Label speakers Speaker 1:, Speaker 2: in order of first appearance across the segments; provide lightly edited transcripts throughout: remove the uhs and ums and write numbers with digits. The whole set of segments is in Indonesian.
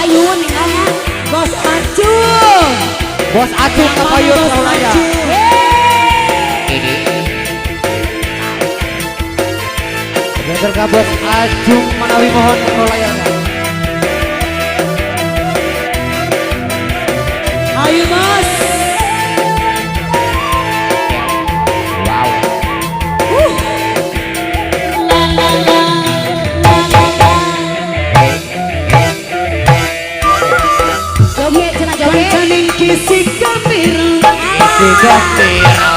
Speaker 1: payun ya. Bos Acung.
Speaker 2: Bos Acung ke payun Saulaya. Bener ka Bos Acung manawi mohon Saulaya.
Speaker 1: Ayo Mas.
Speaker 2: Wow.
Speaker 1: Joget cenah joget.
Speaker 3: Pancaning kisi gembira
Speaker 2: Si gembira.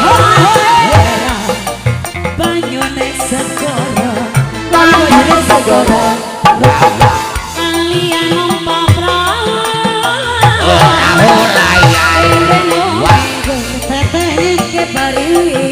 Speaker 3: banyune segoro
Speaker 1: Banyune segoro.
Speaker 3: kalian numpak
Speaker 2: Ora ya.
Speaker 3: teteh ke bari